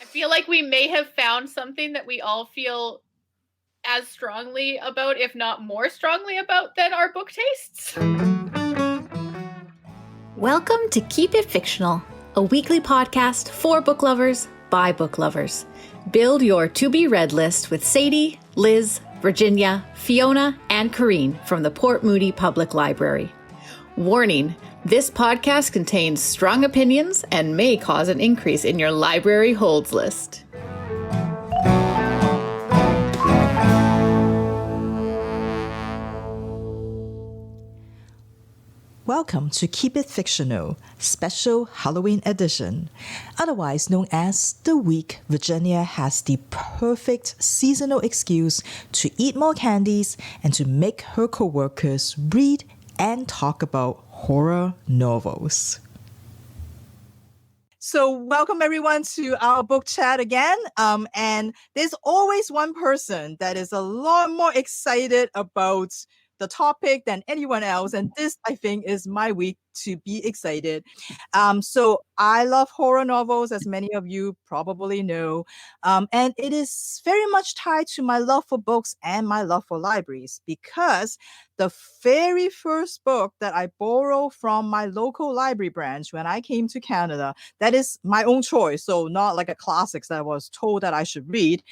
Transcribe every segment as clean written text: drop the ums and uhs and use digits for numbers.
I feel like we may have found something that we all feel as strongly about, if not more strongly about, than our book tastes. Welcome to Keep It Fictional, a weekly podcast for book lovers by book lovers. Build your to-be-read list with Sadie, Liz, Virginia, Fiona, and Corene from the Port Moody Public Library. Warning, this podcast contains strong opinions and may cause an increase in your library holds list. Welcome to Keep It Fictional, Special Halloween Edition. Otherwise known as the week Virginia has the perfect seasonal excuse to eat more candies and to make her coworkers read and talk about horror novels. So welcome everyone to our book chat again. And there's always one person that is a lot more excited about the topic than anyone else, and this I think is my week to be excited. So I love horror novels, as many of you probably know, and it is very much tied to my love for books and my love for libraries, because the very first book that I borrowed from my local library branch when I came to Canada, that is my own choice, so not like a classics that I was told that I should read,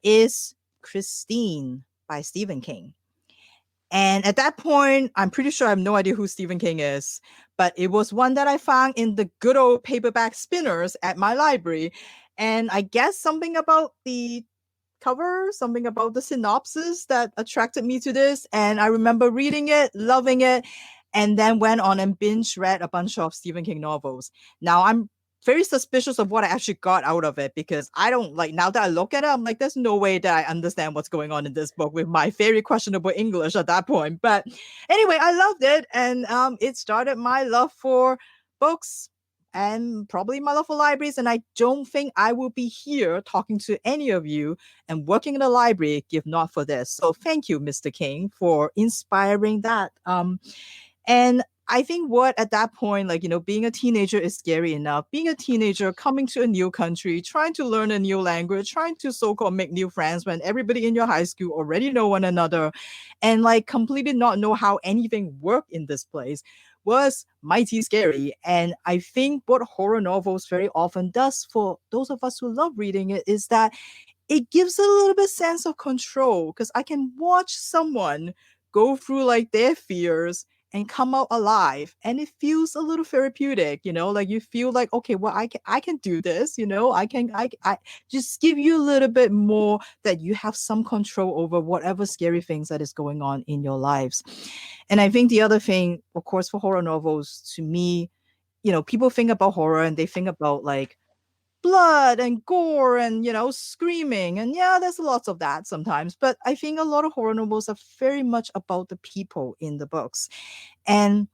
is Christine by Stephen King. And at that point, I'm pretty sure I have no idea who Stephen King is, but it was one that I found in the good old paperback spinners at my library. And I guess something about the cover, something about the synopsis that attracted me to this. And I remember reading it, loving it, and then went on and binge read a bunch of Stephen King novels. Now I'm very suspicious of what I actually got out of it, because I don't like, now that I look at it, I'm like, there's no way that I understand what's going on in this book with my very questionable English at that point. But anyway, I loved it, and it started my love for books and probably my love for libraries. And I don't think I will be here talking to any of you and working in the library if not for this. So thank you, Mr. King, for inspiring that. And I think what at that point, like, being a teenager is scary enough. Being a teenager, coming to a new country, trying to learn a new language, trying to so-called make new friends when everybody in your high school already know one another, and like completely not know how anything worked in this place was mighty scary. And I think what horror novels very often does for those of us who love reading it is that it gives a little bit sense of control, because I can watch someone go through like their fears and come out alive, and it feels a little therapeutic, like you feel like, okay, well, I can do this, I just give you a little bit more that you have some control over whatever scary things that is going on in your lives. And I think the other thing, of course, for horror novels, to me, people think about horror and they think about like blood and gore and screaming, and yeah, there's lots of that sometimes, but I think a lot of horror novels are very much about the people in the books. And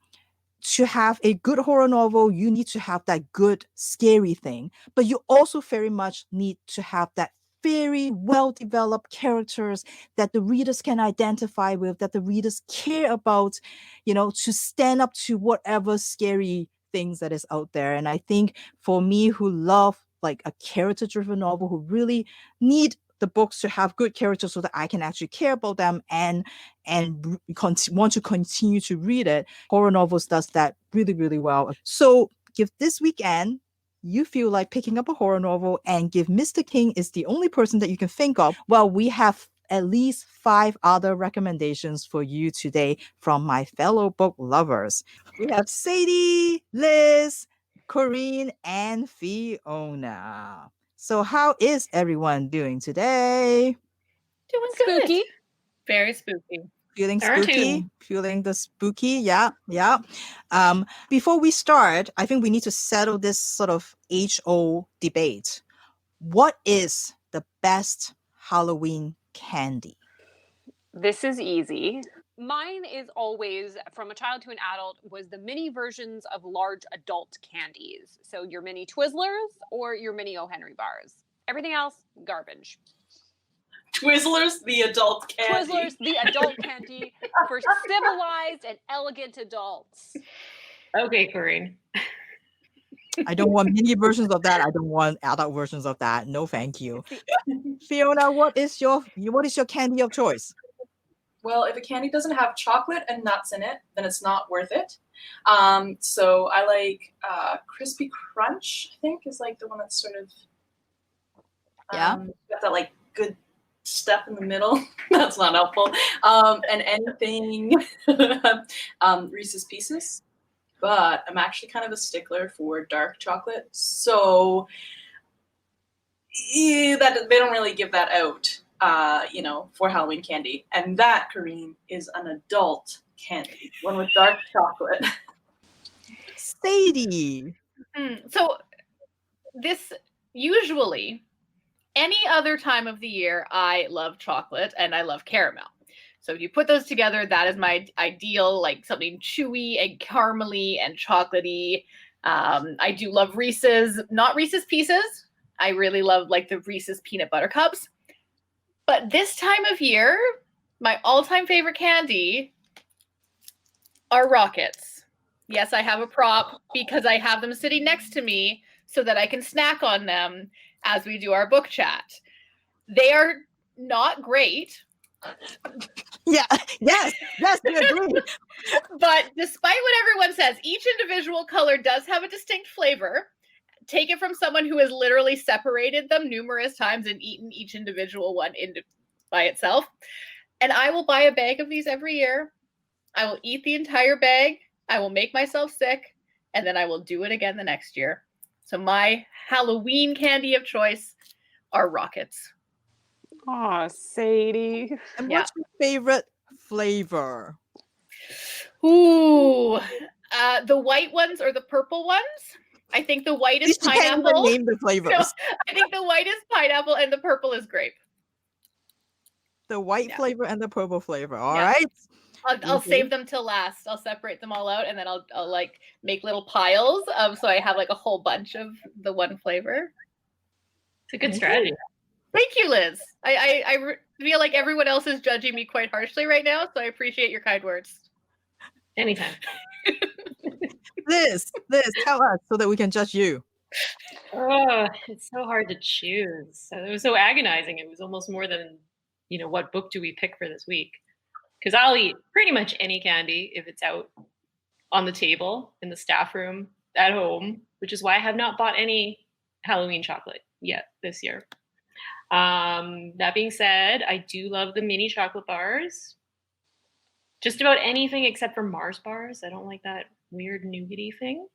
to have a good horror novel, you need to have that good scary thing, but you also very much need to have that very well developed characters that the readers can identify with, that the readers care about, to stand up to whatever scary things that is out there. And I think for me, who love like a character driven novel, who really need the books to have good characters so that I can actually care about them and want to continue to read it, horror novels does that really, really well. So if this weekend you feel like picking up a horror novel and if Mr. King is the only person that you can think of, well, we have at least 5 other recommendations for you today from my fellow book lovers. We have Sadie, Liz, Corene, and Fiona. So how is everyone doing today? Doing Spooky. good. Very spooky. Feeling There are spooky? two. Feeling the spooky? Yeah. Before we start, I think we need to settle this sort of age-old debate. What is the best Halloween candy? This is easy. Mine is always, from a child to an adult, was the mini versions of large adult candies. So your mini Twizzlers or your mini O. Henry bars. Everything else, garbage. Twizzlers, the adult candy. Twizzlers, the adult candy for civilized and elegant adults. Okay, Corene. I don't want mini versions of that. I don't want adult versions of that. No, thank you. Fiona, what is your candy of choice? Well, if a candy doesn't have chocolate and nuts in it, then it's not worth it. So I like Crispy Crunch, I think, is like the one that's sort of got that like good stuff in the middle. That's not helpful. And anything Reese's Pieces. But I'm actually kind of a stickler for dark chocolate. So that they don't really give that out. For Halloween candy. And that, Corene, is an adult candy, one with dark chocolate. Sadie. So this usually, any other time of the year, I love chocolate and I love caramel. So if you put those together, that is my ideal, like something chewy and caramely and chocolatey. I do love Reese's, not Reese's Pieces. I really love like the Reese's peanut butter cups. But this time of year, my all-time favorite candy are rockets. Yes, I have a prop because I have them sitting next to me so that I can snack on them as we do our book chat. They are not great. Yes, we agree. But despite what everyone says, each individual color does have a distinct flavor. Take it from someone who has literally separated them numerous times and eaten each individual one by itself. And I will buy a bag of these every year. I will eat the entire bag. I will make myself sick. And then I will do it again the next year. So my Halloween candy of choice are rockets. Aw, Sadie. And what's your favorite flavor? Ooh, the white ones or the purple ones? I think the white is pineapple. You can't even name the flavors. No, I think the white is pineapple and the purple is grape. The white flavor and the purple flavor. All right. I'll save them till last. I'll separate them all out and then I'll like make little piles so I have like a whole bunch of the one flavor. It's a good strategy. Thank you, Liz. I feel like everyone else is judging me quite harshly right now, so I appreciate your kind words. Anytime. Liz, tell us so that we can judge you. Oh, it's so hard to choose. It was so agonizing. It was almost more than, what book do we pick for this week? Because I'll eat pretty much any candy if it's out on the table, in the staff room, at home, which is why I have not bought any Halloween chocolate yet this year. That being said, I do love the mini chocolate bars. Just about anything except for Mars bars. I don't like that weird nougaty thing.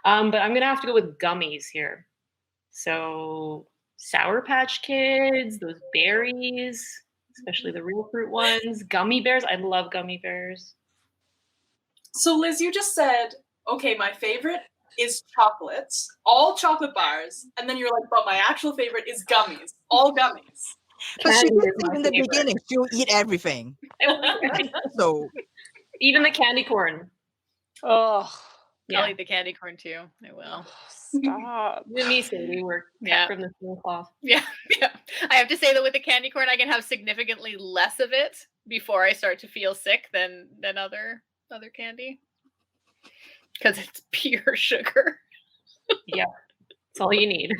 But I'm going to have to go with gummies here. So Sour Patch Kids, those berries, especially the real fruit ones, gummy bears. I love gummy bears. So Liz, you just said, okay, my favorite is chocolates, all chocolate bars. And then you're like, but my actual favorite is gummies, all gummies. But she did say in the beginning, she'll eat everything. So even the candy corn. Oh, I'll eat the candy corn too. I will. Stop. Me, Sadie, we're cut from the same cloth. Yeah. I have to say that with the candy corn, I can have significantly less of it before I start to feel sick than other candy. Because it's pure sugar. Yeah, that's all you need.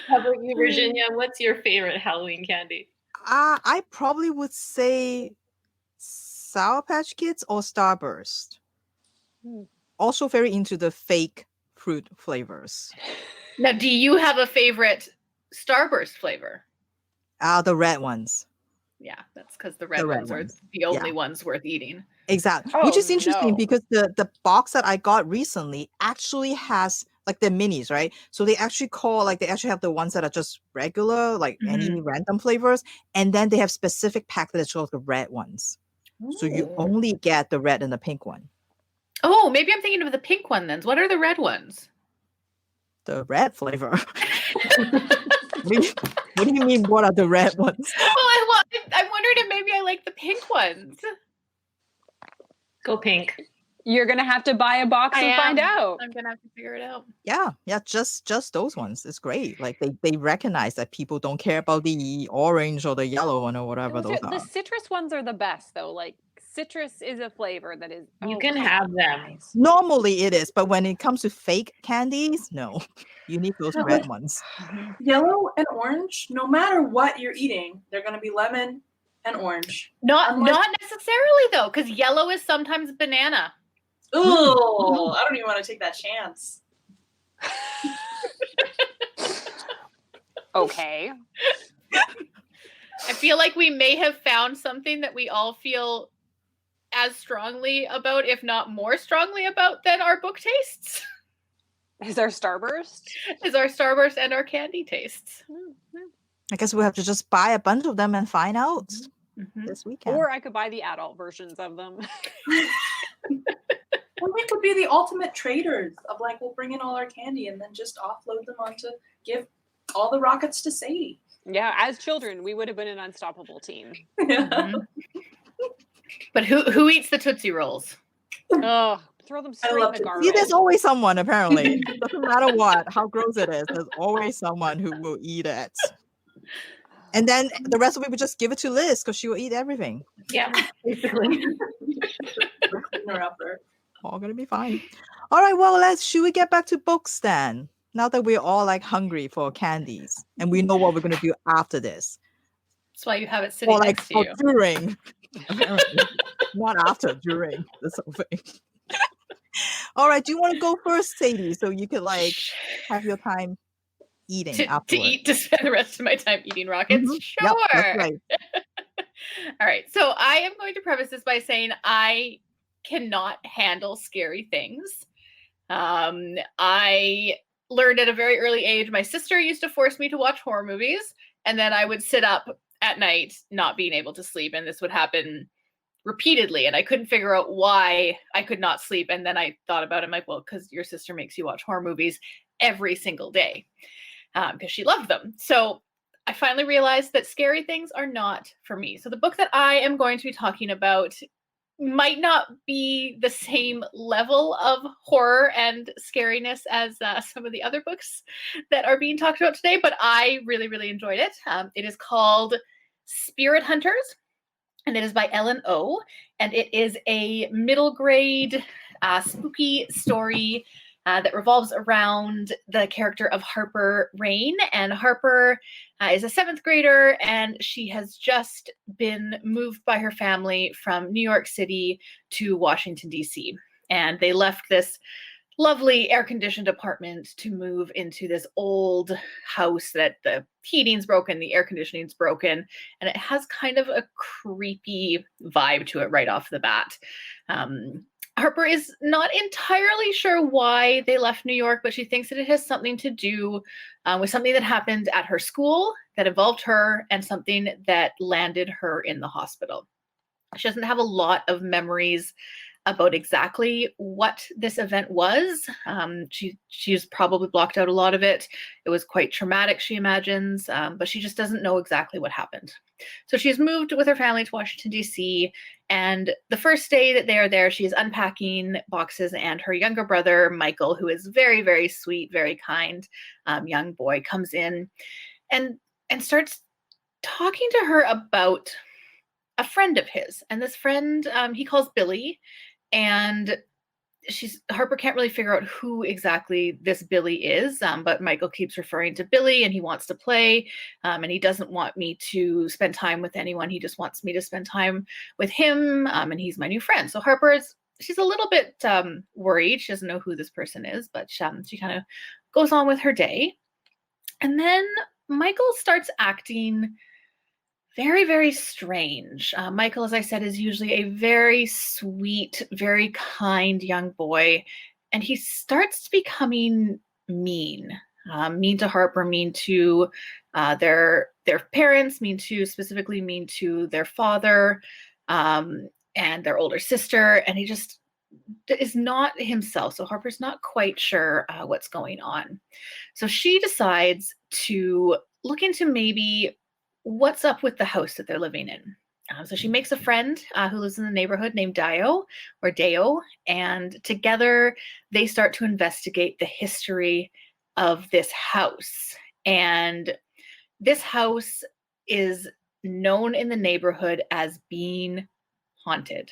How about you, Virginia? What's your favorite Halloween candy? I probably would say Sour Patch Kids or Starburst. Also very into the fake fruit flavors. Now, do you have a favorite Starburst flavor? The red ones. Yeah, that's because the red ones are the only ones worth eating. Exactly. Which is interesting because the box that I got recently actually has like the minis, right? So they actually have the ones that are just regular, like any random flavors. And then they have specific pack that shows the red ones. Ooh. So you only get the red and the pink one. Oh, maybe I'm thinking of the pink one then. What are the red ones? The red flavor. What do you mean, what are the red ones? Well, I'm wondering if maybe I like the pink ones. Go pink. You're going to have to buy a box and find out. I'm going to have to figure it out. Yeah, just those ones. It's great. Like they recognize that people don't care about the orange or the yellow one or whatever those are. The citrus ones are the best though, like citrus is a flavor that is. You oh, can come have on, them. guys. Normally it is, but when it comes to fake candies, no. You need those Yeah, red like- ones. Yellow and orange, no matter what you're eating, they're going to be lemon and orange. Not Unless- necessarily though, because yellow is sometimes banana. Ooh, I don't even want to take that chance. Okay. I feel like we may have found something that we all feel as strongly about, if not more strongly about, than our book tastes. Is our Starburst? Is our Starburst and our candy tastes. I guess we'll have to just buy a bunch of them and find out Mhm. this weekend. Or I could buy the adult versions of them. Well, we could be the ultimate traders of like, we'll bring in all our candy and then just offload them onto give all the rockets to Sadie. Yeah, as children, we would have been an unstoppable team. Mhm. But who eats the Tootsie Rolls? Oh, throw them straight in love the to see garbage. See, there's always someone, apparently. It doesn't matter how gross it is. There's always someone who will eat it. And then the rest of it, we just give it to Liz because she will eat everything. Yeah, basically. Cleaner upper. All going to be fine. All right, well, should we get back to books then? Now that we're all like hungry for candies and we know what we're going to do after this. That's why you have it sitting Or like next to you. during. Apparently. Not after, during this whole thing. All right, do you want to go first, Sadie, so you could like have your time eating to afterwards? to spend the rest of my time eating rockets? Mhm. Sure. Yep, that's right. All right. So I am going to preface this by saying I cannot handle scary things. I learned at a very early age. My sister used to force me to watch horror movies, and then I would sit up at night not being able to sleep, and this would happen repeatedly, and I couldn't figure out why I could not sleep. And then I thought about it, I'm like, well, because your sister makes you watch horror movies every single day because she loved them. So I finally realized that scary things are not for me. So the book that I am going to be talking about might not be the same level of horror and scariness as some of the other books that are being talked about today, but I really, really enjoyed it. It is called Spirit Hunters, and it is by Ellen O. And it is a middle grade spooky story that revolves around the character of Harper Rain. And Harper is a 7th grader, and she has just been moved by her family from New York City to Washington, D.C. And they left this lovely air-conditioned apartment to move into this old house that the heating's broken, the air conditioning's broken, and it has kind of a creepy vibe to it right off the bat. Harper is not entirely sure why they left New York, but she thinks that it has something to do with something that happened at her school that involved her and something that landed her in the hospital. She doesn't have a lot of memories about exactly what this event was. She's probably blocked out a lot of it. It was quite traumatic, she imagines, but she just doesn't know exactly what happened. So she's moved with her family to Washington, D.C., and the first day that they are there, she's unpacking boxes, and her younger brother, Michael, who is very, very sweet, very kind young boy, comes in and starts talking to her about a friend of his. And this friend he calls Billy, and Harper can't really figure out who exactly this Billy is, but Michael keeps referring to Billy, and he wants to play, and he doesn't want me to spend time with anyone. He just wants me to spend time with him, and he's my new friend. So she's a little bit worried. She doesn't know who this person is, but she kind of goes on with her day. And then Michael starts acting very, very strange. Michael, as I said, is usually a very sweet, very kind young boy, and he starts becoming mean. Mean to Harper, mean to their parents, specifically mean to their father and their older sister, and he just is not himself. So Harper's not quite sure what's going on. So she decides to look into maybe what's up with the house that they're living in. So she makes a friend who lives in the neighborhood named Deo, and together they start to investigate the history of this house. And this house is known in the neighborhood as being haunted.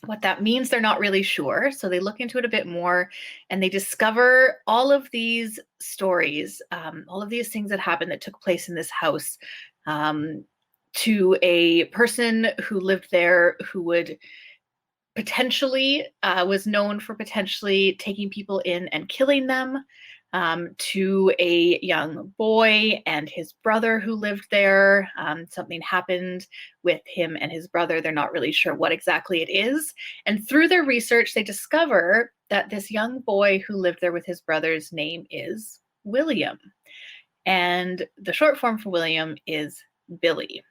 What that means, they're not really sure. So they look into it a bit more and they discover all of these stories, all of these things that happened that took place in this house, to a person who lived there who would potentially was known for potentially taking people in and killing them, to a young boy and his brother who lived there. Something happened with him and his brother. They're not really sure what exactly it is. And through their research, they discover that this young boy who lived there with his brother's name is William. And the short form for William is Billy.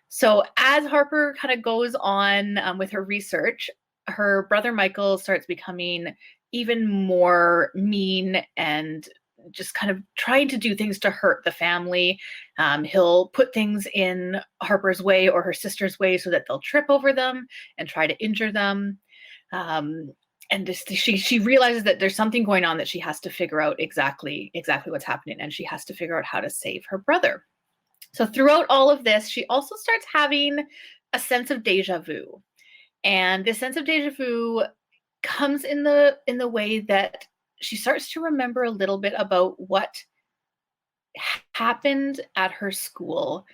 So as Harper kind of goes on with her research, her brother Michael starts becoming even more mean and just kind of trying to do things to hurt the family. He'll put things in Harper's way or her sister's way so that they'll trip over them and try to injure them. And she realizes that there's something going on that she has to figure out exactly what's happening, and she has to figure out how to save her brother. So throughout all of this, she also starts having a sense of deja vu. And this sense of deja vu comes in the way that she starts to remember a little bit about what happened at her school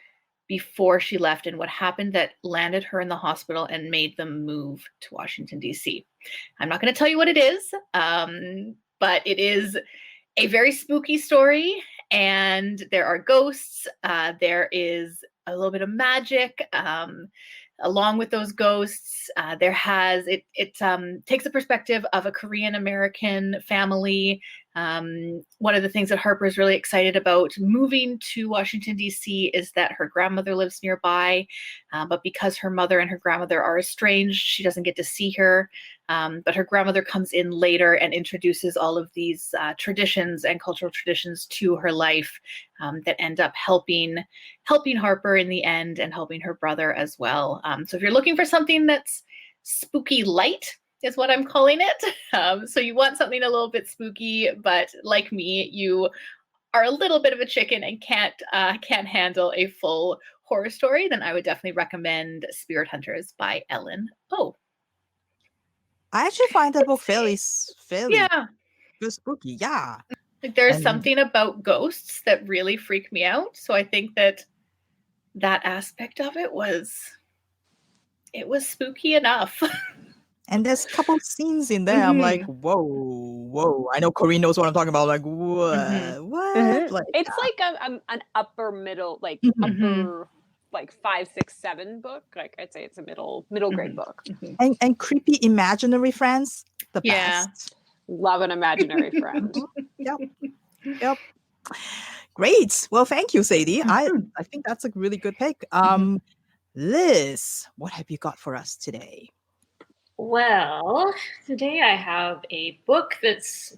before she left and what happened that landed her in the hospital and made them move to Washington, D.C. I'm not going to tell you what it is, but it is a very spooky story, and there are ghosts. There is a little bit of magic. Along with those ghosts, it takes the perspective of a Korean American family. One of the things that Harper is really excited about moving to Washington, D.C. is that her grandmother lives nearby, but because her mother and her grandmother are estranged, she doesn't get to see her. But her grandmother comes in later and introduces all of these traditions and cultural traditions to her life that end up helping Harper in the end and helping her brother as well. So if you're looking for something that's spooky light, is what I'm calling it. So you want something a little bit spooky, but like me, you are a little bit of a chicken and can't handle a full horror story, then I would definitely recommend Spirit Hunters by Ellen Oh. I actually find that book fairly Yeah. good spooky. Yeah. Like there's And- something about ghosts that really freak me out. So I think that aspect of it was spooky enough. And there's a couple scenes in there. I'm like, whoa. I know Corene knows what I'm talking about. Like, what? What? Mm-hmm. Like, it's like an upper middle, like upper, like 5, 6, 7 book. Like I'd say it's a middle grade book. and creepy imaginary friends, the Yeah. best. Love an imaginary friend. Yep. Great. Well, thank you, Sadie. I think that's a really good pick. Liz, what have you got for us today? Well, today I have a book that's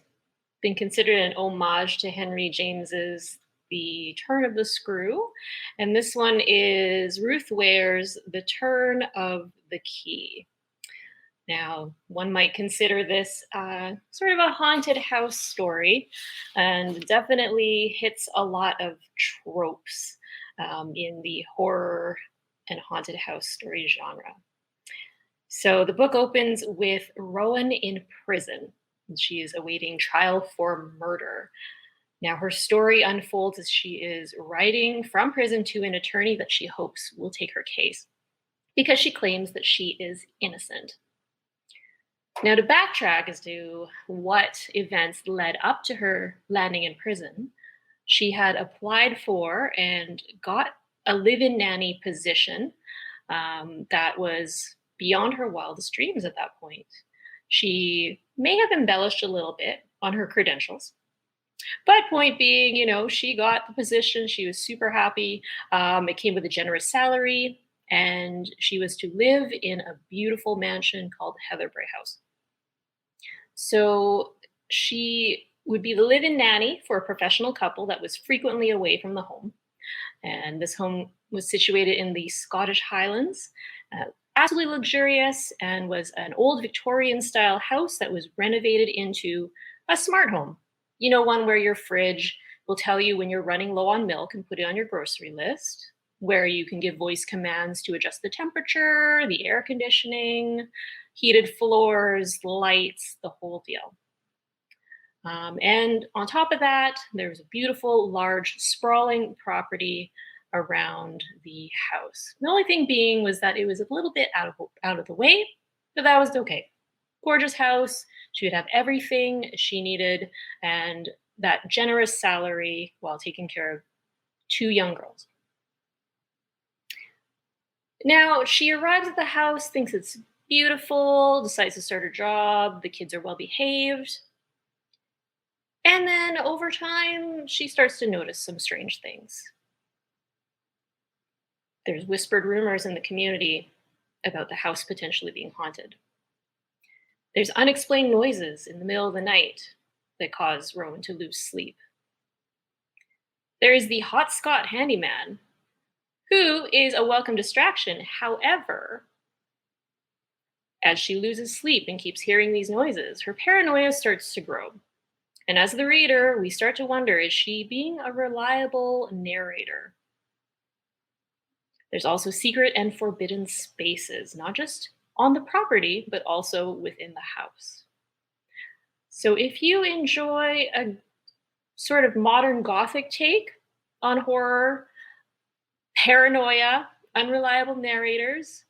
been considered an homage to Henry James's The Turn of the Screw. And this one is Ruth Ware's The Turn of the Key. Now, one might consider this sort of a haunted house story, and definitely hits a lot of tropes in the horror and haunted house story genre. So the book opens with Rowan in prison. She is awaiting trial for murder. Now her story unfolds as she is writing from prison to an attorney that she hopes will take her case because she claims that she is innocent. Now to backtrack as to what events led up to her landing in prison, she had applied for and got a live-in nanny position that was beyond her wildest dreams at that point. She may have embellished a little bit on her credentials. But point being, she got the position. She was super happy. It came with a generous salary, and she was to live in a beautiful mansion called Heatherbrae House. So she would be the live-in nanny for a professional couple that was frequently away from the home. And this home was situated in the Scottish Highlands, absolutely luxurious, and was an old Victorian-style house that was renovated into a smart home. One where your fridge will tell you when you're running low on milk and put it on your grocery list. where you can give voice commands to adjust the temperature, the air conditioning, heated floors, lights, the whole deal. And on top of that, there's a beautiful, large, sprawling property around the house. The only thing being was that it was a little bit out of the way, but that was okay. Gorgeous house. She would have everything she needed and that generous salary while taking care of 2 young girls. Now, she arrives at the house, thinks it's beautiful, decides to start her job, the kids are well behaved. And then over time, she starts to notice some strange things. There's whispered rumors in the community about the house potentially being haunted. There's unexplained noises in the middle of the night that cause Rowan to lose sleep. There is the hot Scot handyman, who is a welcome distraction. However, as she loses sleep and keeps hearing these noises, her paranoia starts to grow. And as the reader, we start to wonder, is she being a reliable narrator? There's also secret and forbidden spaces, not just on the property, but also within the house. So if you enjoy a sort of modern Gothic take on horror, paranoia, unreliable narrators,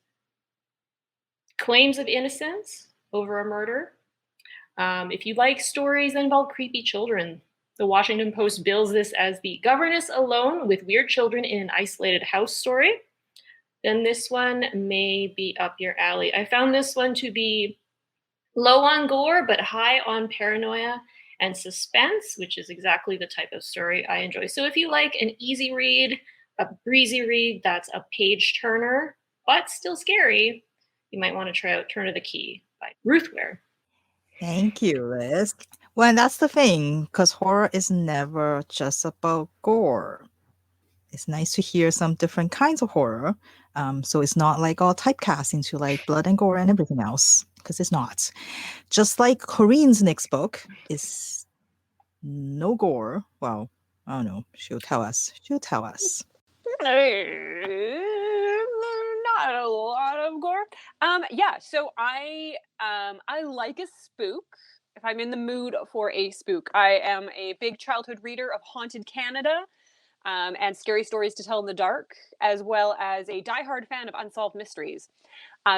claims of innocence over a murder, if you like stories that involve creepy children, the Washington Post bills this as the governess alone with weird children in an isolated house story, then this one may be up your alley. I found this one to be low on gore, but high on paranoia and suspense, which is exactly the type of story I enjoy. So if you like an easy read, a breezy read that's a page turner, but still scary, you might want to try out Turn of the Key by Ruth Ware. Thank you, Liz. Well, and that's the thing, because horror is never just about gore. It's nice to hear some different kinds of horror. So it's not like all typecast into like blood and gore and everything else, because it's not. Just like Corene's next book is no gore. Well, I don't know. She'll tell us. Not a lot of gore. Yeah, so I like a spook. If I'm in the mood for a spook, I am a big childhood reader of Haunted Canada and Scary Stories to Tell in the Dark, as well as a diehard fan of Unsolved Mysteries.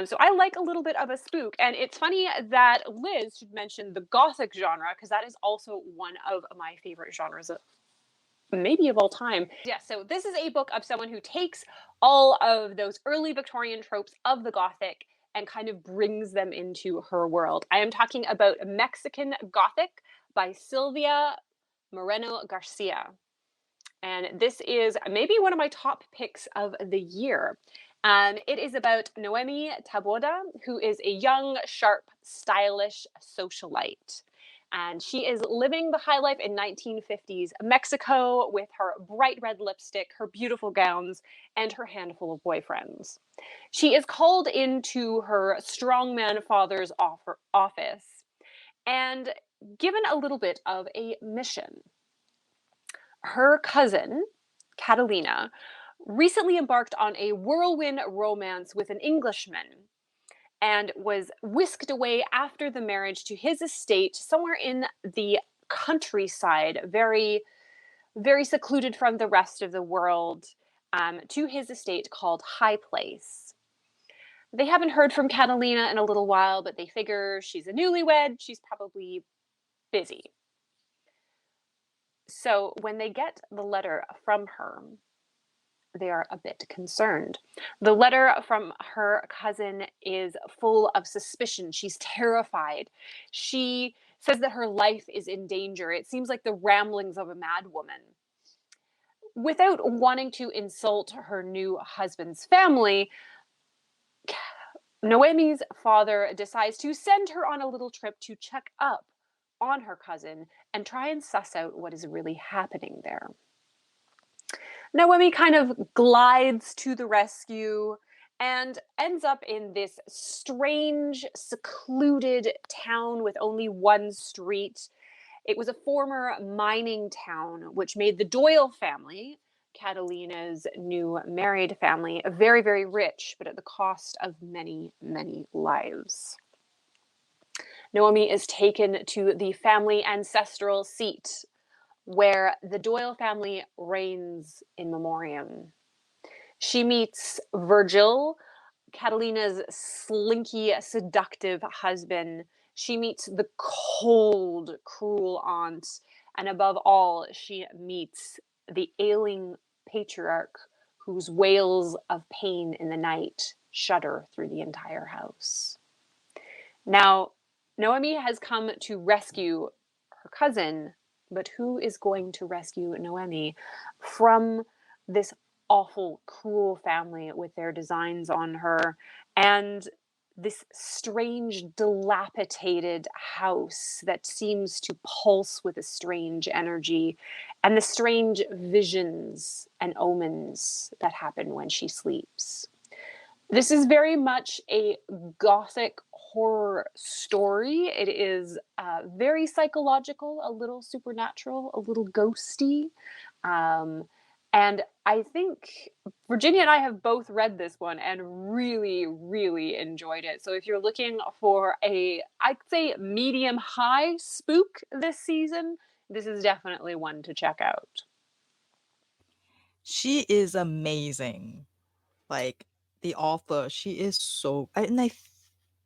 So I like a little bit of a spook. And it's funny that Liz should mention the Gothic genre, because that is also one of my favorite genres maybe of all time. Yeah, so this is a book of someone who takes all of those early Victorian tropes of the Gothic and kind of brings them into her world. I am talking about Mexican Gothic by Silvia Moreno Garcia. And this is maybe one of my top picks of the year. It is about Noemi Taboada, who is a young, sharp, stylish socialite. And she is living the high life in 1950s Mexico with her bright red lipstick, her beautiful gowns, and her handful of boyfriends. She is called into her strongman father's office and given a little bit of a mission. Her cousin, Catalina, recently embarked on a whirlwind romance with an Englishman and was whisked away after the marriage to his estate somewhere in the countryside, very, very secluded from the rest of the world, to his estate called High Place. They haven't heard from Catalina in a little while, but they figure she's a newlywed, she's probably busy. So when they get the letter from her, they are a bit concerned. The letter from her cousin is full of suspicion. She's terrified. She says that her life is in danger. It seems like the ramblings of a mad woman. Without wanting to insult her new husband's family, Noemi's father decides to send her on a little trip to check up on her cousin and try and suss out what is really happening there. Noemi kind of glides to the rescue and ends up in this strange, secluded town with only one street. It was a former mining town, which made the Doyle family, Catalina's new married family, very, very rich, but at the cost of many, many lives. Noemi is taken to the family ancestral seat, where the Doyle family reigns in memoriam. She meets Virgil, Catalina's slinky, seductive husband. She meets the cold, cruel aunt. And above all, she meets the ailing patriarch whose wails of pain in the night shudder through the entire house. Now, Noemi has come to rescue her cousin, but who is going to rescue Noemi from this awful, cruel family with their designs on her and this strange, dilapidated house that seems to pulse with a strange energy and the strange visions and omens that happen when she sleeps. This is very much a Gothic horror story. It is very psychological, a little supernatural, a little ghosty. And I think Virginia and I have both read this one and really, really enjoyed it. So if you're looking for I'd say medium high spook this season, this is definitely one to check out. She is amazing. Like the author, she is so, and I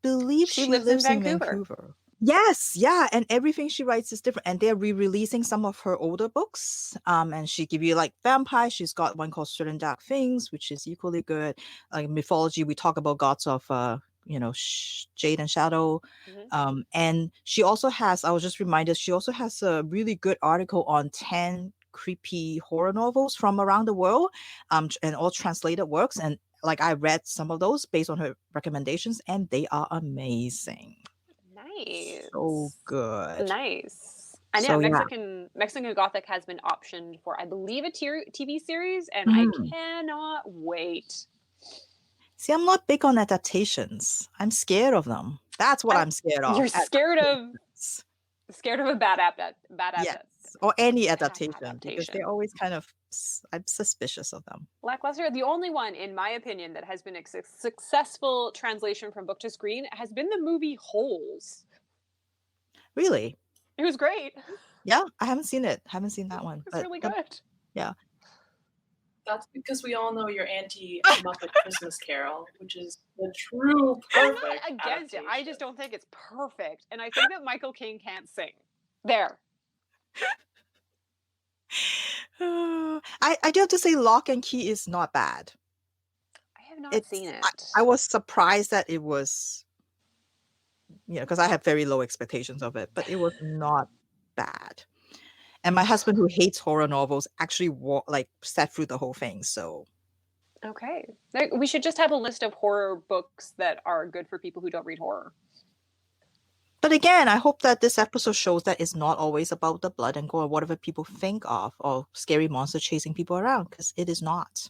believe she lives in Vancouver. Yes, yeah, and everything she writes is different, and they're re-releasing some of her older books. And she give you like vampire. She's got one called Certain Dark Things, which is equally good. Like mythology, we talk about gods of Jade and Shadow. And she also has, I was just reminded, she also has a really good article on 10 creepy horror novels from around the world, and all translated works. And like I read some of those based on her recommendations, and they are amazing. Nice. So good. Nice. And So, Mexican Gothic has been optioned for, I believe, a TV series, and I cannot wait. See, I'm not big on adaptations. I'm scared of them. That's what I'm scared of. You're scared of a bad adaptation. Yes, or any adaptation, because they're always kind of, I'm suspicious of them. Lackluster. The only one, in my opinion, that has been a successful translation from book to screen has been the movie Holes. Really? It was great. Yeah, I haven't seen it. Haven't seen that one. It's really good. Yeah. That's because we all know you're anti-Muppet Christmas Carol, which is the true perfect I'm not against adaptation. it. I just don't think it's perfect. And I think that Michael Caine can't sing. There. I do have to say Lock and Key is not bad. I have not seen it. I was surprised that it was, because I have very low expectations of it, but it was not bad. And my husband, who hates horror novels, actually sat through the whole thing. So, okay, we should just have a list of horror books that are good for people who don't read horror. But again, I hope that this episode shows that it's not always about the blood and gore, whatever people think of, or scary monsters chasing people around, because it is not.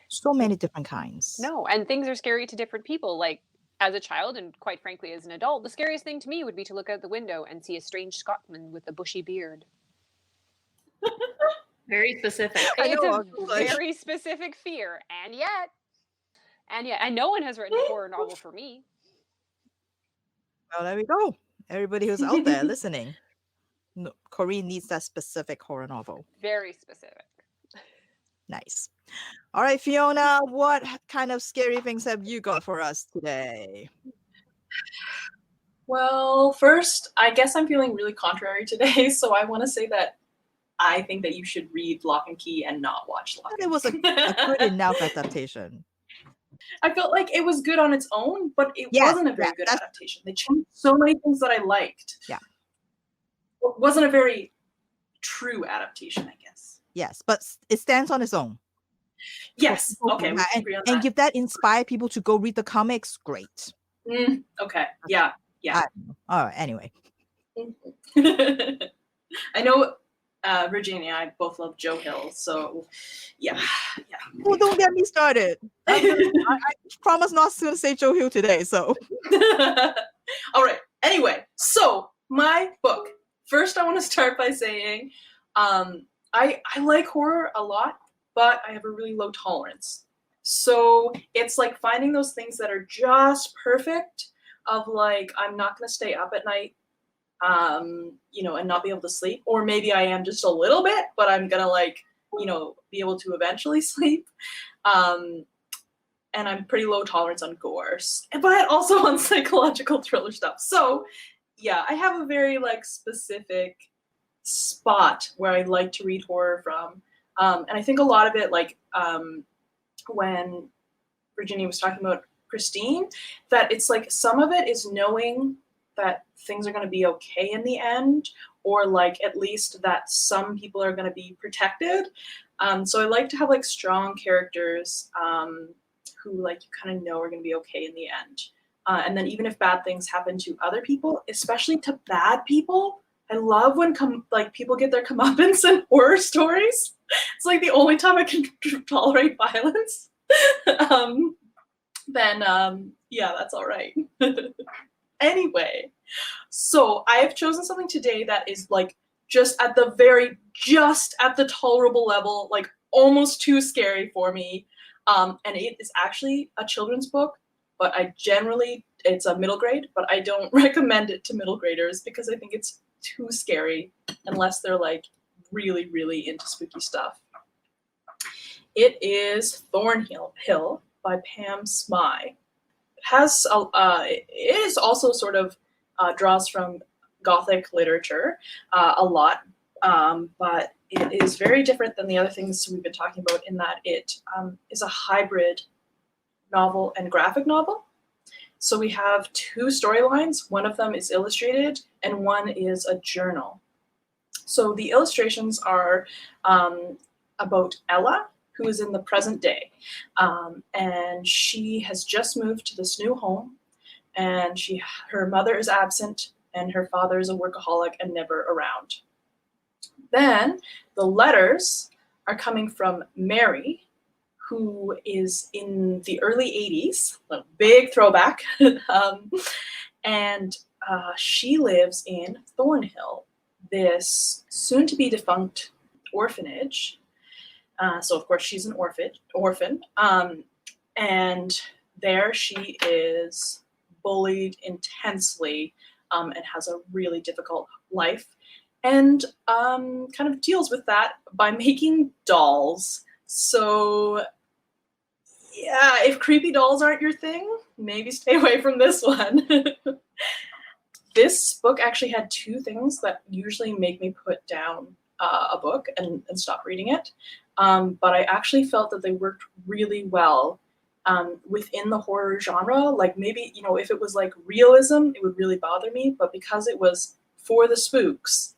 So many different kinds. No, and things are scary to different people. Like, as a child, and quite frankly, as an adult, the scariest thing to me would be to look out the window and see a strange Scotsman with a bushy beard. Very specific. It's a very specific fear, and yet, and no one has written a horror novel for me. Well, there we go. Everybody who's out there listening, Corene needs that specific horror novel. Very specific. Nice. All right, Fiona, what kind of scary things have you got for us today? Well, first, I guess I'm feeling really contrary today, so I want to say that I think that you should read Lock and Key and not watch Lock and Key. It was a good enough adaptation. I felt like it was good on its own, but it wasn't a very good adaptation. They changed so many things that I liked. Yeah. It wasn't a very true adaptation, I guess. Yes, but it stands on its own. Yes. Okay. And if that inspire people to go read the comics, great. Okay. Yeah. All right. Anyway. I know Virginia and I both love Joe Hill, so yeah. Well, don't get me started. I promise not to say Joe Hill today, so. All right. Anyway, so my book. First, I want to start by saying I like horror a lot, but I have a really low tolerance. So it's like finding those things that are just perfect of like, I'm not going to stay up at night, and not be able to sleep. Or maybe I am just a little bit, but I'm going to like, be able to eventually sleep. And I'm pretty low tolerance on gore, but also on psychological thriller stuff. So yeah, I have a very like specific spot where I like to read horror from. And I think a lot of it, like when Virginia was talking about Christine, that it's like some of it is knowing that things are going to be okay in the end, or like at least that some people are going to be protected. So I like to have like strong characters who like you kind of know are going to be okay in the end. And then even if bad things happen to other people, especially to bad people, I love when people get their comeuppance in horror stories. It's like the only time I can tolerate violence. Yeah, that's all right. Anyway, so I have chosen something today that is like just at the tolerable level, like almost too scary for me. And it is actually a children's book, but it's a middle grade, but I don't recommend it to middle graders because I think it's too scary unless they're like really, really into spooky stuff. It is Thornhill by Pam Smye. It is also sort of draws from Gothic literature a lot, but it is very different than the other things we've been talking about in that it is a hybrid novel and graphic novel. So we have two storylines. One of them is illustrated and one is a journal. So the illustrations are about Ella, who is in the present day. And she has just moved to this new home, and her mother is absent and her father is a workaholic and never around. Then the letters are coming from Mary, who is in the early 80s, a big throwback. And she lives in Thornhill, this soon-to-be defunct orphanage. So of course she's an orphan. And there she is bullied intensely and has a really difficult life, and kind of deals with that by making dolls. So yeah, if creepy dolls aren't your thing, maybe stay away from this one. This book actually had two things that usually make me put down a book and stop reading it. But I actually felt that they worked really well within the horror genre. Like maybe, if it was like realism, it would really bother me. But because it was for the spooks,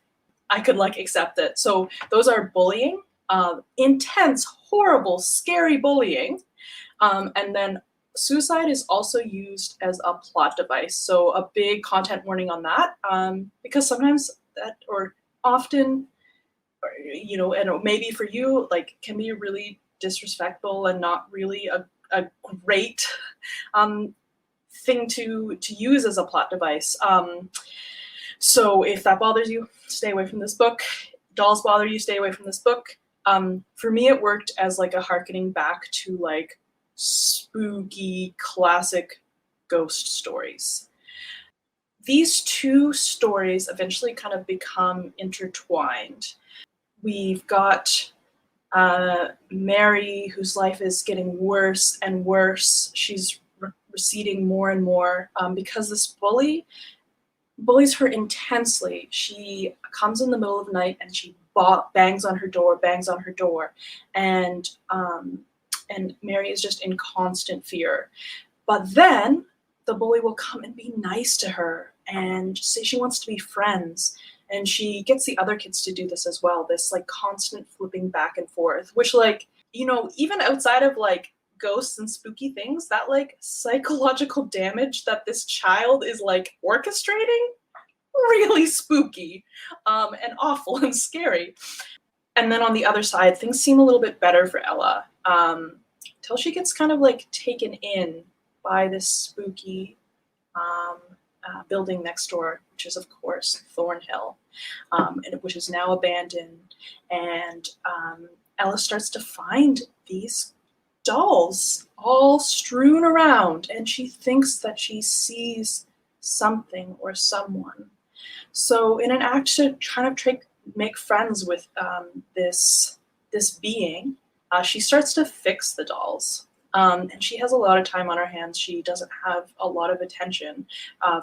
I could like accept it. So those are bullying, intense, horrible, scary bullying. And then suicide is also used as a plot device. So a big content warning on that, because sometimes that, or often, and maybe for you, like can be really disrespectful and not really a great thing to use as a plot device. So if that bothers you, stay away from this book. Dolls bother you, stay away from this book. For me, it worked as like a harkening back to like spooky classic ghost stories. These two stories eventually kind of become intertwined. We've got Mary, whose life is getting worse and worse. She's receding more and more because this bullies her intensely. She comes in the middle of the night and she bangs on her door, and Mary is just in constant fear. But then the bully will come and be nice to her and say she wants to be friends. And she gets the other kids to do this as well, this like constant flipping back and forth, which like, even outside of like ghosts and spooky things, that like psychological damage that this child is like orchestrating, really spooky and awful and scary. And then on the other side, things seem a little bit better for Ella till she gets kind of like taken in by this spooky building next door, which is of course Thornhill, which is now abandoned. And Ella starts to find these dolls all strewn around, and she thinks that she sees something or someone. So in an act to kind of make friends with this being, she starts to fix the dolls. And she has a lot of time on her hands. She doesn't have a lot of attention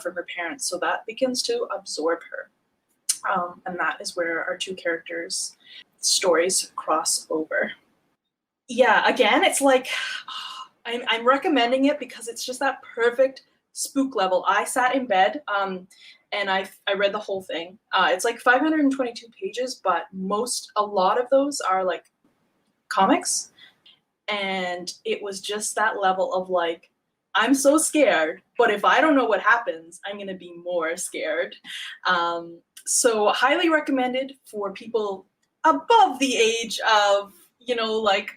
from her parents, so that begins to absorb her. And that is where our two characters' stories cross over. Yeah, again, it's like I'm recommending it because it's just that perfect spook level. I sat in bed and I read the whole thing. It's like 522 pages, but a lot of those are like comics, and it was just that level of like, I'm so scared, but if I don't know what happens, I'm gonna be more scared. So highly recommended for people above the age of, like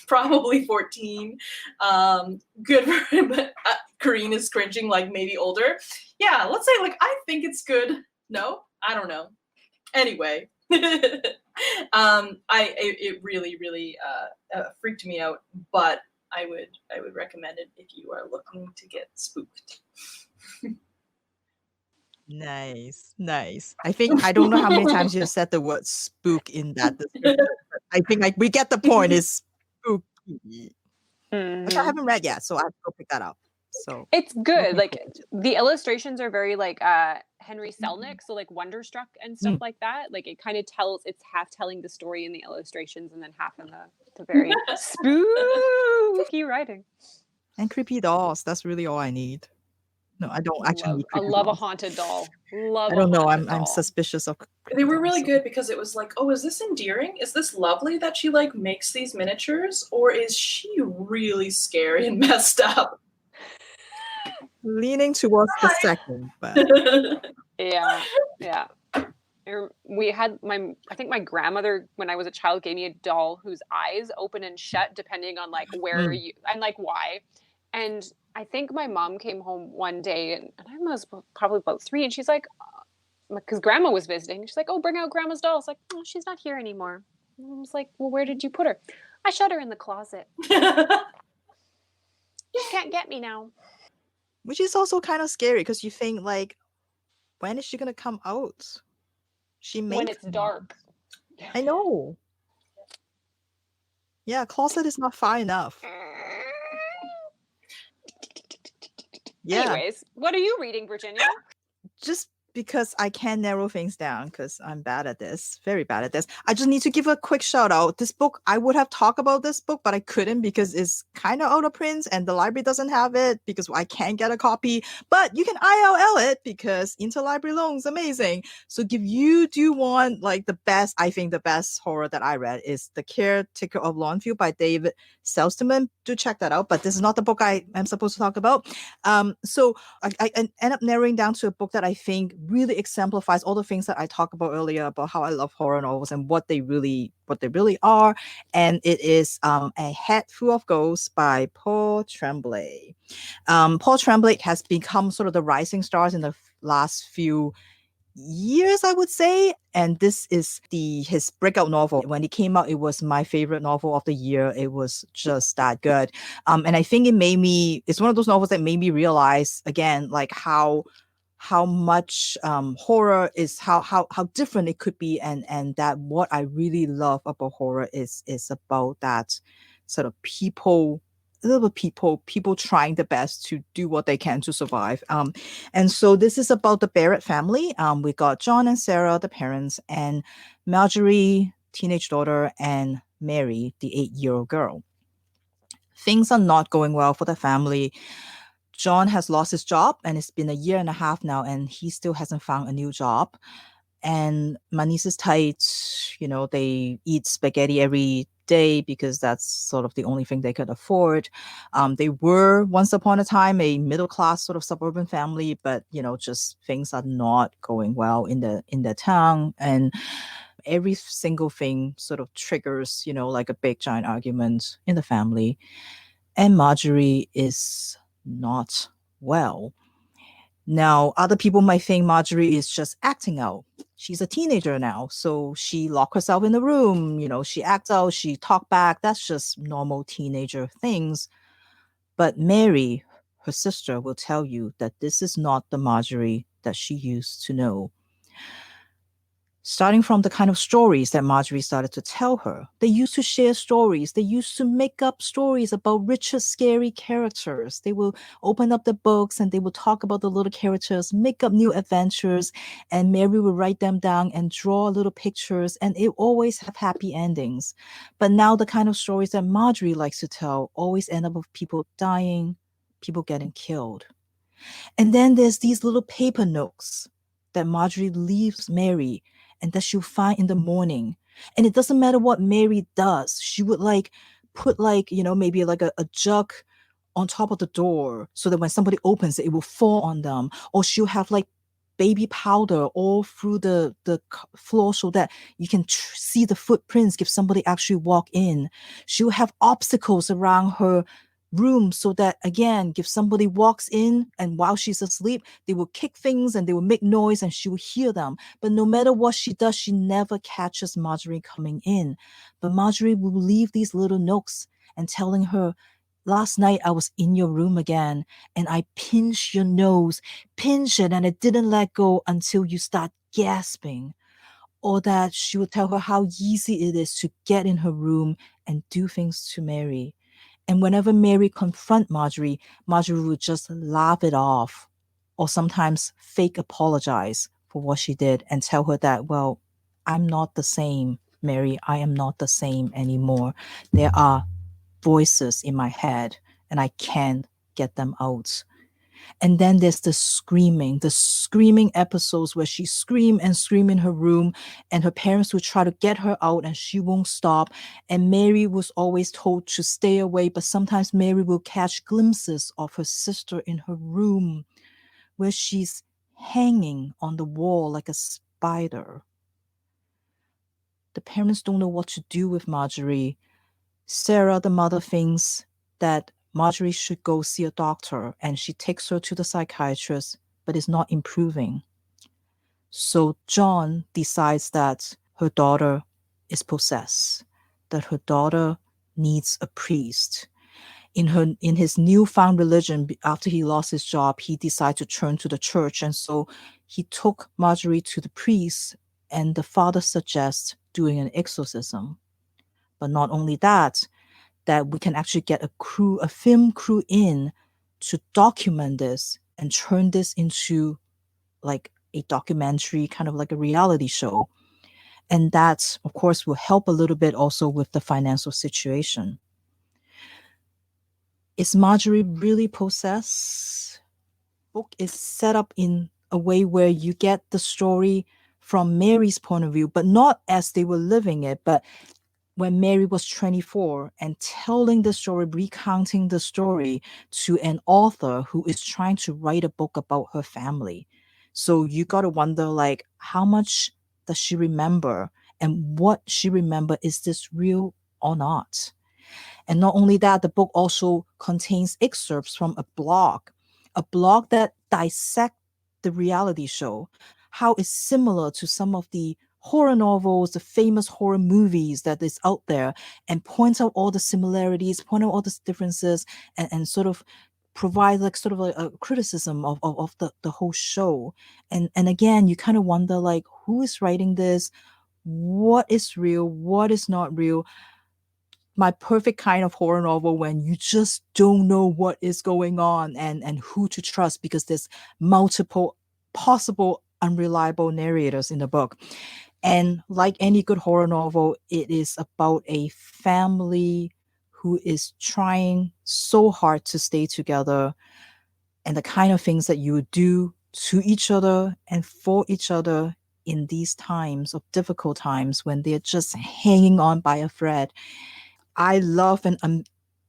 probably 14. Good for him. Corene is cringing, like maybe older. Yeah, let's say like I think it's good. No, I don't know. Anyway, it really freaked me out, but I would recommend it if you are looking to get spooked. Nice. I think I don't know how many times you said the word spook in that description. But I think like we get the point. Is spooky, which I haven't read yet, so I have to go pick that up. So it's good. looking Like forward to it. the illustrations are very like Henry Selnick, so like Wonderstruck and stuff like that. Like it kind of it's half telling the story in the illustrations and then half in the very spooky writing. And creepy dolls. That's really all I need. No, I don't actually need I creepy love a dolls. haunted doll. I don't know. I'm suspicious of They were dolls, really so. good because it was like, oh, is this endearing? Is this lovely that she like makes these miniatures, or is she really scary and messed up? Leaning towards the second, but Yeah. We had I think my grandmother, when I was a child, gave me a doll whose eyes open and shut depending on like where you and like why. And I think my mom came home one day and I was probably about 3, and she's like, because grandma was visiting, she's like, oh, bring out grandma's doll. It's like, oh, she's not here anymore. And I was like, well, where did you put her? I shut her in the closet. You can't get me now. which is also kind of scary because you think like, when is she gonna come out? She may When it's dark. I know. Yeah, closet is not far enough. Yeah. Anyways, what are you reading, Virginia? Just because I can narrow things down because I'm bad at this, very bad at this. I just need to give a quick shout out. This book, I would have talked about this book, but I couldn't because it's kind of out of print and the library doesn't have it because I can't get a copy. But you can ILL it because interlibrary loan is amazing. So if you do want like the best, I think the best horror that I read is The Caretaker of Lawnfield by David Selsterman. Do check that out. But this is not the book I am supposed to talk about. So I end up narrowing down to a book that I think really exemplifies all the things that I talked about earlier about how I love horror novels and what they really are. And it is A Head Full of Ghosts by Paul Tremblay. Paul Tremblay has become sort of the rising stars in the last few years, I would say, and this is his breakout novel. When it came out, it was my favorite novel of the year. It was just that good, and I think it's one of those novels that made me realize again like how much horror is, how different it could be, and that what I really love about horror is about that sort of people trying their best to do what they can to survive. And so this is about the Barrett family. We got John and Sarah, the parents, and Marjorie, teenage daughter, and Mary, the 8-year-old girl. Things are not going well for the family. John has lost his job, and it's been a year and a half now, and he still hasn't found a new job. And my niece is tight. They eat spaghetti every day because that's sort of the only thing they could afford. They were once upon a time a middle class sort of suburban family, but just things are not going well in the town, and every single thing sort of triggers like a big giant argument in the family. And Marjorie is not well. Now, other people might think Marjorie is just acting out. She's a teenager now, so she locked herself in the room. She acts out, she talk back. That's just normal teenager things. But Mary, her sister, will tell you that this is not the Marjorie that she used to know. Starting from the kind of stories that Marjorie started to tell her. They used to share stories. They used to make up stories about Richard's scary characters. They will open up the books and they will talk about the little characters, make up new adventures, and Mary will write them down and draw little pictures, and it always have happy endings. But now the kind of stories that Marjorie likes to tell always end up with people dying, people getting killed. And then there's these little paper notes that Marjorie leaves Mary and that she'll find in the morning. And it doesn't matter what Mary does. She would put maybe like a jug on top of the door so that when somebody opens it will fall on them. Or she'll have like baby powder all through the floor so that you can see the footprints if somebody actually walk in. She'll have obstacles around her room so that, again, if somebody walks in and while she's asleep, they will kick things and they will make noise and she will hear them. But no matter what she does, she never catches Marjorie coming in. But Marjorie will leave these little notes and telling her, last night I was in your room again and I pinched your nose, pinched it, and I didn't let go until you start gasping. Or that she would tell her how easy it is to get in her room and do things to Mary. And whenever Mary confront Marjorie, Marjorie would just laugh it off or sometimes fake apologize for what she did and tell her that, well, I'm not the same, Mary. I am not the same anymore. There are voices in my head and I can't get them out. And then there's the screaming episodes where she scream and scream in her room and her parents would try to get her out and she won't stop. And Mary was always told to stay away, but sometimes Mary will catch glimpses of her sister in her room where she's hanging on the wall like a spider. The parents don't know what to do with Marjorie. Sarah, the mother, thinks that Marjorie should go see a doctor, and she takes her to the psychiatrist, but is not improving. So John decides that her daughter is possessed, that her daughter needs a priest. In his newfound religion, after he lost his job, he decided to turn to the church, and so he took Marjorie to the priest, and the father suggests doing an exorcism. But not only that we can actually get a film crew in to document this and turn this into like a documentary, kind of like a reality show. And that, of course, will help a little bit also with the financial situation. Is Marjorie really possessed? Book is set up in a way where you get the story from Mary's point of view, but not as they were living it, but when Mary was 24 and telling the story, recounting the story to an author who is trying to write a book about her family. So you got to wonder, like, how much does she remember? And what she remember, is this real or not? And not only that, the book also contains excerpts from a blog that dissect the reality show, how it's similar to some of the horror novels, the famous horror movies that is out there, and point out all the similarities, point out all the differences, and sort of provide like sort of a criticism of the whole show. And again, you kind of wonder, like, who is writing this? What is real? What is not real? My perfect kind of horror novel when you just don't know what is going on and who to trust, because there's multiple possible unreliable narrators in the book. And like any good horror novel, it is about a family who is trying so hard to stay together, and the kind of things that you would do to each other and for each other in these times of difficult times when they're just hanging on by a thread. I love an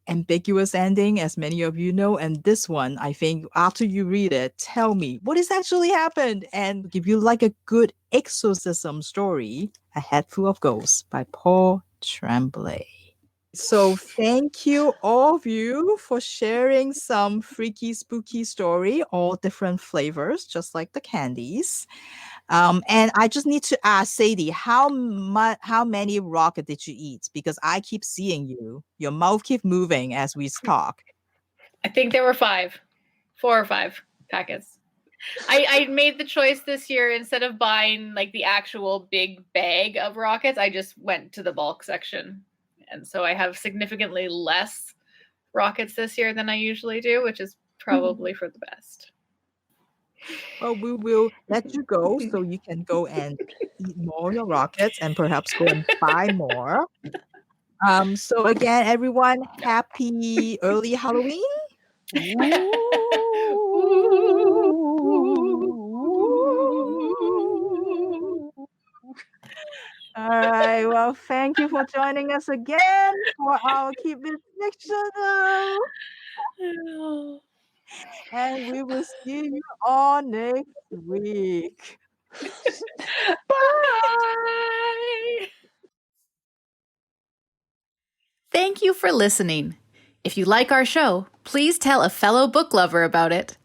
ambiguous ending, as many of you know, and this one, I think after you read it, tell me what has actually happened and give you like a good exorcism story, A Head Full of Ghosts by Paul Tremblay. So thank you, all of you, for sharing some freaky, spooky story, all different flavors, just like the candies. And I just need to ask Sadie, how many rocket did you eat? Because I keep seeing you. Your mouth keep moving as we talk. I think there were 4 or 5 packets. I made the choice this year, instead of buying like the actual big bag of rockets, I just went to the bulk section. And so I have significantly less rockets this year than I usually do, which is probably for the best. Well, we will let you go so you can go and eat more of your rockets and perhaps go and buy more. So again, everyone, happy early Halloween. All right. Well, thank you for joining us again for our Keep It Fictional. And we will see you all next week. Bye. Thank you for listening. If you like our show, please tell a fellow book lover about it.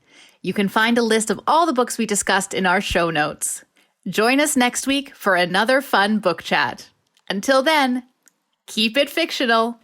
You can find a list of all the books we discussed in our show notes. Join us next week for another fun book chat. Until then, keep it fictional.